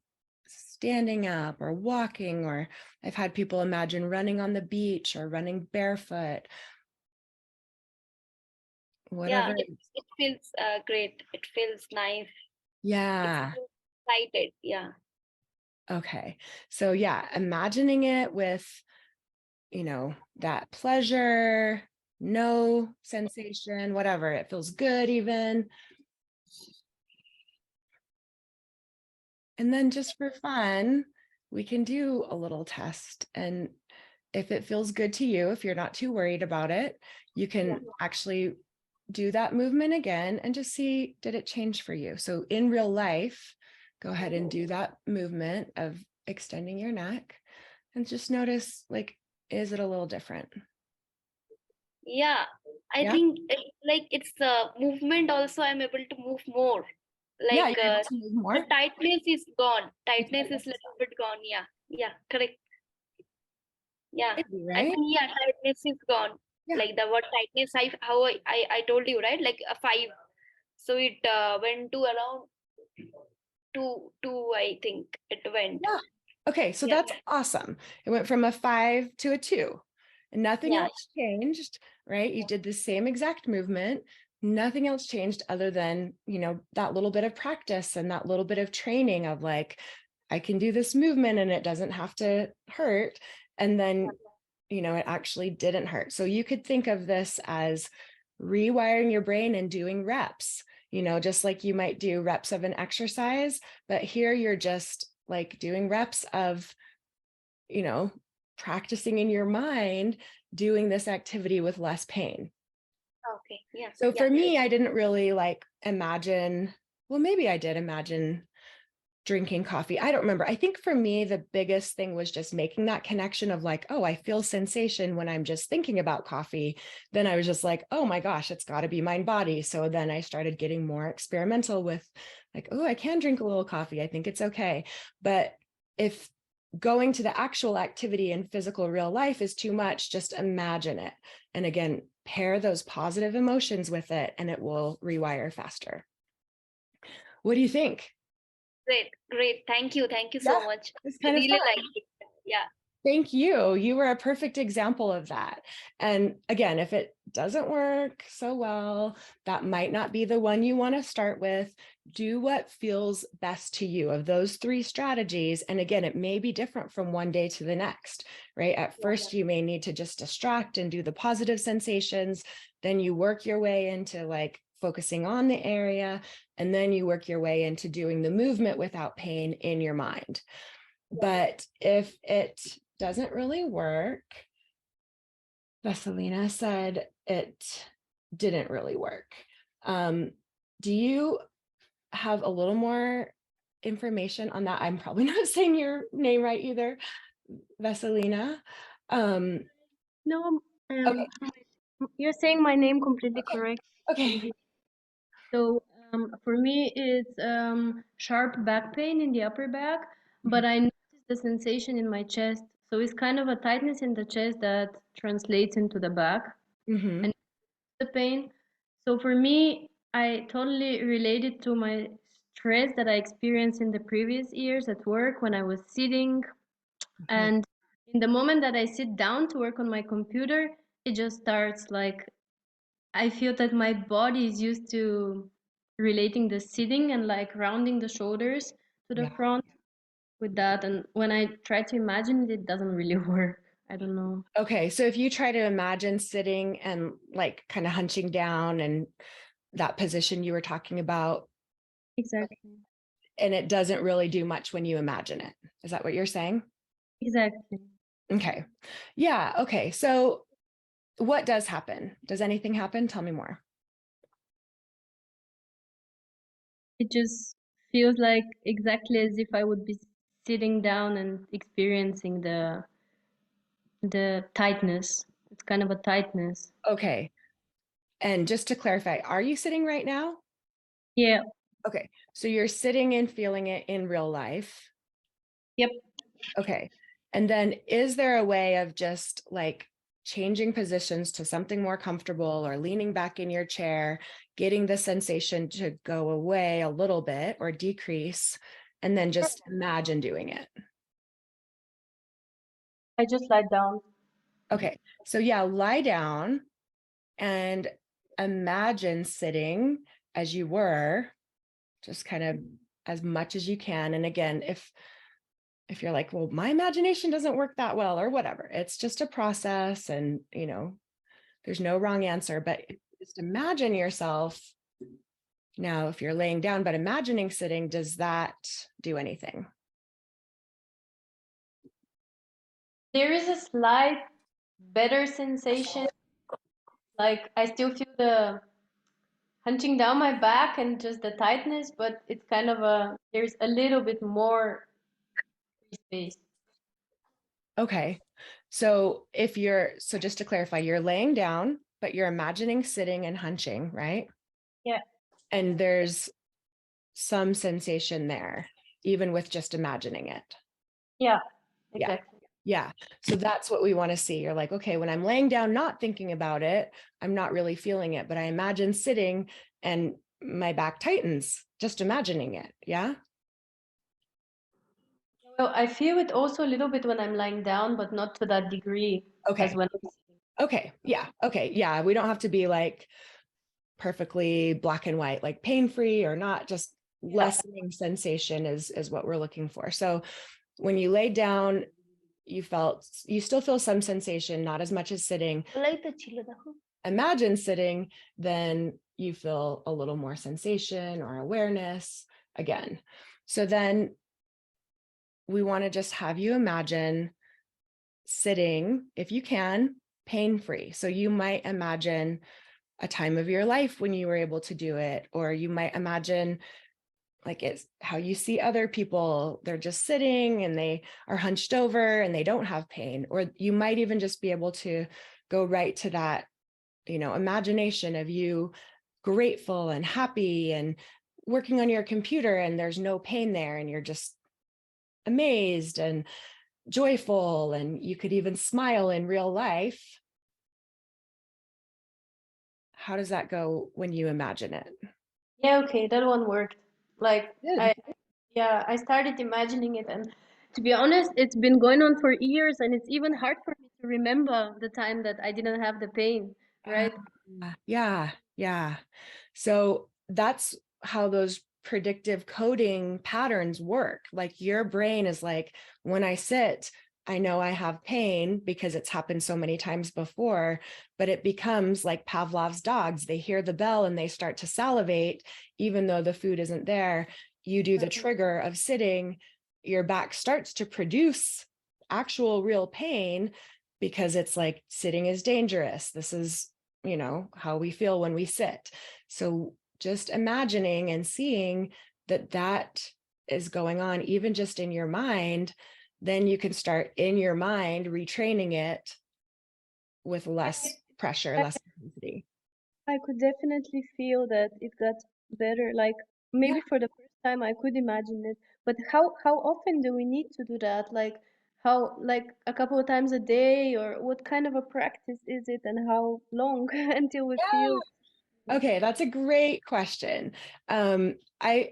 standing up or walking, or I've had people imagine running on the beach or running barefoot. Whatever. Yeah, it feels great. It feels nice. Yeah. It's excited. Yeah. Okay. So yeah, imagining it with, that pleasure, no sensation, whatever. It feels good even. And then just for fun, we can do a little test. And if it feels good to you, if you're not too worried about it, you can actually do that movement again and just see, did it change for you? So in real life, go ahead and do that movement of extending your neck and just notice, like, is it a little different? Yeah. I Yeah. think it's the movement also I'm able to move more. Yeah, Like you're able to move more. the tightness is gone. Tightness is little bit gone. Yeah. Yeah. Correct. Yeah. I Right? think tightness is gone. Yeah. Like the word tightness, I told you, right? Like a 5. So it went to around 2, I think it went. Yeah. Okay, so Yeah. that's awesome. It went from a 5 to a 2 and nothing Yeah. else changed, right? You did the same exact movement. Nothing else changed other than, that little bit of practice and that little bit of training of like, I can do this movement and it doesn't have to hurt. And then, it actually didn't hurt. So you could think of this as rewiring your brain and doing reps, just like you might do reps of an exercise, but here you're just like doing reps of, practicing in your mind, doing this activity with less pain. Okay. Yeah. So for me, I didn't really like imagine, well, maybe I did imagine drinking coffee. I don't remember. I think for me, the biggest thing was just making that connection of like, oh, I feel sensation when I'm just thinking about coffee. Then I was just like, oh my gosh, it's got to be mind body. So then I started getting more experimental with like, oh, I can drink a little coffee. I think it's okay. But if going to the actual activity in physical real life is too much, just imagine it. And again, pair those positive emotions with it and it will rewire faster. What do you think? Great. Thank you so much. It's I kind of really fun. like it. Yeah. Thank you. You were a perfect example of that. And again, if it doesn't work so well, that might not be the one you want to start with. Do what feels best to you of those three strategies. And again, it may be different from one day to the next, right? At first, you may need to just distract and do the positive sensations. Then you work your way into like focusing on the area. And then you work your way into doing the movement without pain in your mind. But if it doesn't really work, Vesselina said it didn't really work. Do you have a little more information on that? I'm probably not saying your name right either, Vesselina. No, Okay. you're saying my name completely Okay. correct. Okay. So for me, it's sharp back pain in the upper back, but I notice the sensation in my chest. So it's kind of a tightness in the chest that translates into the back Mm-hmm. and the pain. So for me, I totally related to my stress that I experienced in the previous years at work when I was sitting. And in the moment that I sit down to work on my computer, it just starts like I feel that my body is used to relating the sitting and like rounding the shoulders to the Yeah. front with that. And when I try to imagine it, it doesn't really work. I don't know. Okay. So if you try to imagine sitting and like kind of hunching down and that position you were talking about, Exactly. and it doesn't really do much when you imagine it. Is that what you're saying? Exactly. Okay. Yeah. Okay. So what does happen? Does anything happen? Tell me more. It just feels like exactly as if I would be sitting down and experiencing the tightness. It's kind of a tightness. Okay. And just to clarify, are you sitting right now? Yeah. Okay. So you're sitting and feeling it in real life. Yep. Okay. And then is there a way of just like changing positions to something more comfortable or leaning back in your chair, getting the sensation to go away a little bit or decrease, and then just imagine doing it? I just lie down. Okay. So yeah, lie down and imagine sitting as you were, just kind of as much as you can. And again, if you're like, well, my imagination doesn't work that well or whatever, it's just a process and, there's no wrong answer, but just imagine yourself now, if you're laying down, but imagining sitting, does that do anything? There is a slight better sensation. Like I still feel the hunching down my back and just the tightness, but it's kind of there's a little bit more free space. Okay. So so just to clarify, you're laying down, but you're imagining sitting and hunching, right? Yeah. And there's some sensation there, even with just imagining it. Yeah, Yeah. exactly. Yeah. So that's what we want to see. You're like, okay, when I'm laying down, not thinking about it, I'm not really feeling it, but I imagine sitting and my back tightens, just imagining it. Yeah. Well, I feel it also a little bit when I'm lying down, but not to that degree Okay. as when I'm sitting. Okay. Yeah. Okay. Yeah. We don't have to be like perfectly black and white, like pain-free or not, just lessening sensation is what we're looking for. So when you lay down, you still feel some sensation, not as much as sitting. Imagine sitting, then you feel a little more sensation or awareness again. So then we want to just have you imagine sitting, if you can, pain-free. So you might imagine a time of your life when you were able to do it, or you might imagine like it's how you see other people, they're just sitting and they are hunched over and they don't have pain. Or you might even just be able to go right to that, imagination of you grateful and happy and working on your computer and there's no pain there and you're just amazed and joyful, and you could even smile in real life. How does that go when you imagine it? Yeah, okay, that one worked. Like Good. I started imagining it and To be honest, it's been going on for years, and it's even hard for me to remember the time that I didn't have the pain, right? Yeah, yeah. So that's how those predictive coding patterns work. Like your brain is like, when I sit, I know I have pain because it's happened so many times before, but it becomes like Pavlov's dogs. They hear the bell and they start to salivate, even though the food isn't there. You do the trigger of sitting, your back starts to produce actual real pain because it's like sitting is dangerous. This is, you know, how we feel when we sit. So just imagining and seeing that that is going on, even just in your mind, then you can start in your mind retraining it with less pressure, less intensity. I could definitely feel that it got better. Like maybe for the first time I could imagine it. But how often do we need to do that? Like how like a couple of times a day, or what kind of a practice is it, and how long until we feel? Okay, that's a great question. I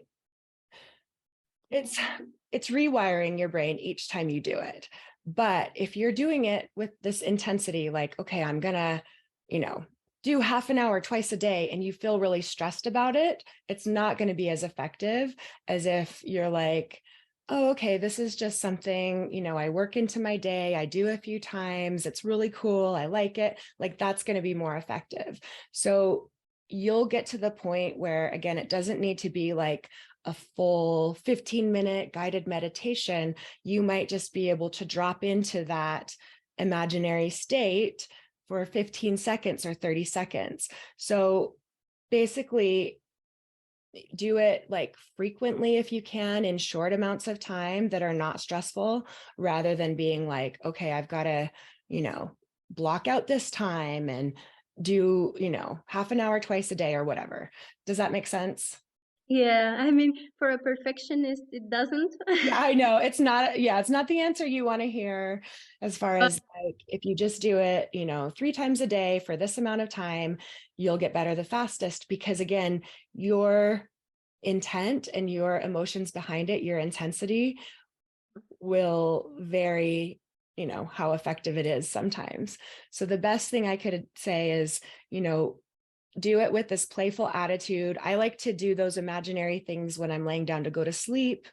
it's rewiring your brain each time you do it. But if you're doing it with this intensity, like, okay, I'm gonna, you know, do half an hour twice a day, and you feel really stressed about it, it's not going to be as effective as if you're like, oh, okay, this is just something, you know, I work into my day, I do a few times, it's really cool, I like it. Like that's going to be more effective. So you'll get to the point where, again, it doesn't need to be like a full 15-minute guided meditation. You might just be able to drop into that imaginary state for 15 seconds or 30 seconds. So basically, do it like frequently if you can, in short amounts of time that are not stressful, rather than being like, okay, I've got to, you know, block out this time and do, you know, half an hour twice a day or whatever. Does that make sense? Yeah, I mean, for a perfectionist, it doesn't. Yeah, I know. It's not, yeah, it's not the answer you want to hear, as far as like, if you just do it, you know, 3 times a day for this amount of time, you'll get better the fastest, because again, your intent and your emotions behind it, your intensity will vary, you know, how effective it is sometimes. So the best thing I could say is, you know, do it with this playful attitude. I like to do those imaginary things when I'm laying down to go to sleep.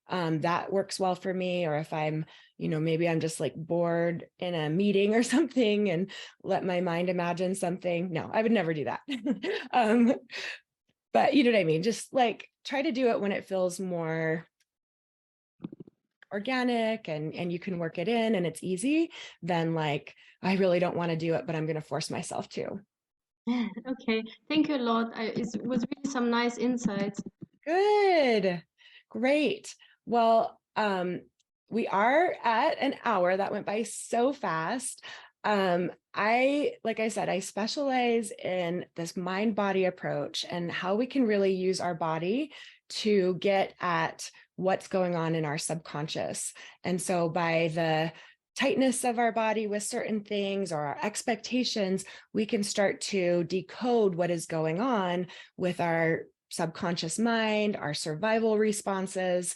That works well for me. Or if I'm, you know, maybe I'm just like bored in a meeting or something and let my mind imagine something. No, I would never do that. um, but you know what I mean? Just like try to do it when it feels more organic and you can work it in and it's easy, than like, I really don't want to do it, but I'm going to force myself to. Okay, thank you a lot. It was really some nice insights. Good. Great. Well, we are at an hour. That went by so fast. Like I said, I specialize in this mind-body approach and how we can really use our body to get at what's going on in our subconscious. And so by the tightness of our body with certain things or our expectations, we can start to decode what is going on with our subconscious mind, our survival responses,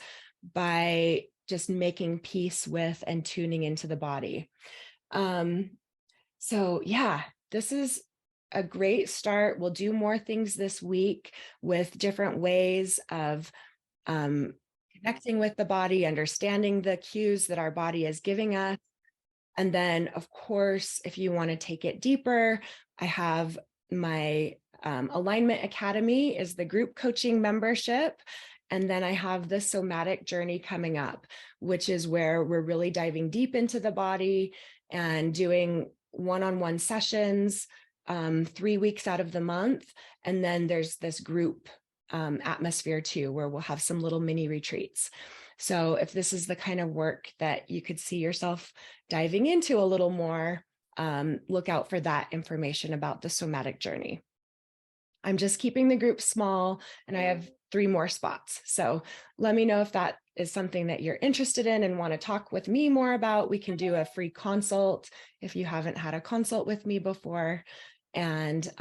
by just making peace with and tuning into the body. So yeah, this is a great start. We'll do more things this week with different ways of connecting with the body, understanding the cues that our body is giving us. And then, of course, if you want to take it deeper, I have my Alignment Academy is the group coaching membership. And then I have the somatic journey coming up, which is where we're really diving deep into the body and doing one-on-one sessions 3 weeks out of the month. And then there's this group atmosphere too, where we'll have some little mini retreats. So if this is the kind of work that you could see yourself diving into a little more, look out for that information about the somatic journey. I'm just keeping the group small and I have 3 more spots. So let me know if that is something that you're interested in and want to talk with me more about. We can do a free consult if you haven't had a consult with me before. And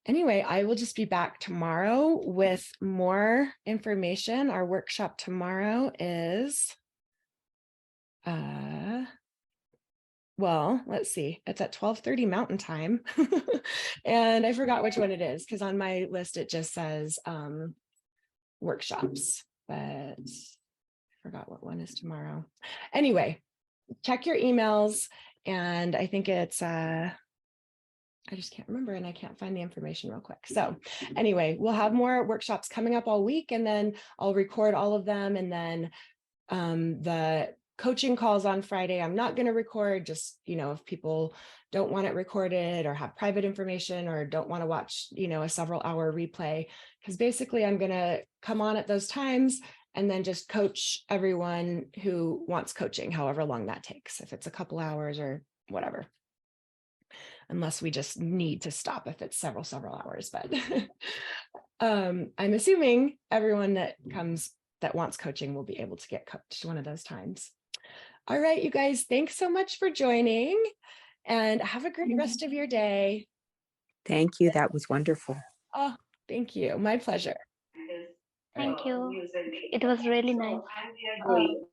anyway, I will just be back tomorrow with more information. Our workshop tomorrow is Well, let's see. It's at 12:30 Mountain Time. And I forgot which one it is because on my list it just says workshops, but I forgot what one is tomorrow. Anyway, check your emails, and I think it's I just can't remember and I can't find the information real quick. So anyway, we'll have more workshops coming up all week, and then I'll record all of them, and then the coaching calls on Friday, I'm not going to record, just, if people don't want it recorded or have private information or don't want to watch, a several hour replay, because basically I'm going to come on at those times and then just coach everyone who wants coaching, however long that takes, if it's a couple hours or whatever, unless we just need to stop if it's several hours. But I'm assuming everyone that comes that wants coaching will be able to get coached one of those times. All right, you guys, thanks so much for joining, and have a great rest of your day. Thank you. That was wonderful. Oh, thank you. My pleasure. Thank you. It was really nice.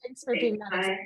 Thanks for being honest.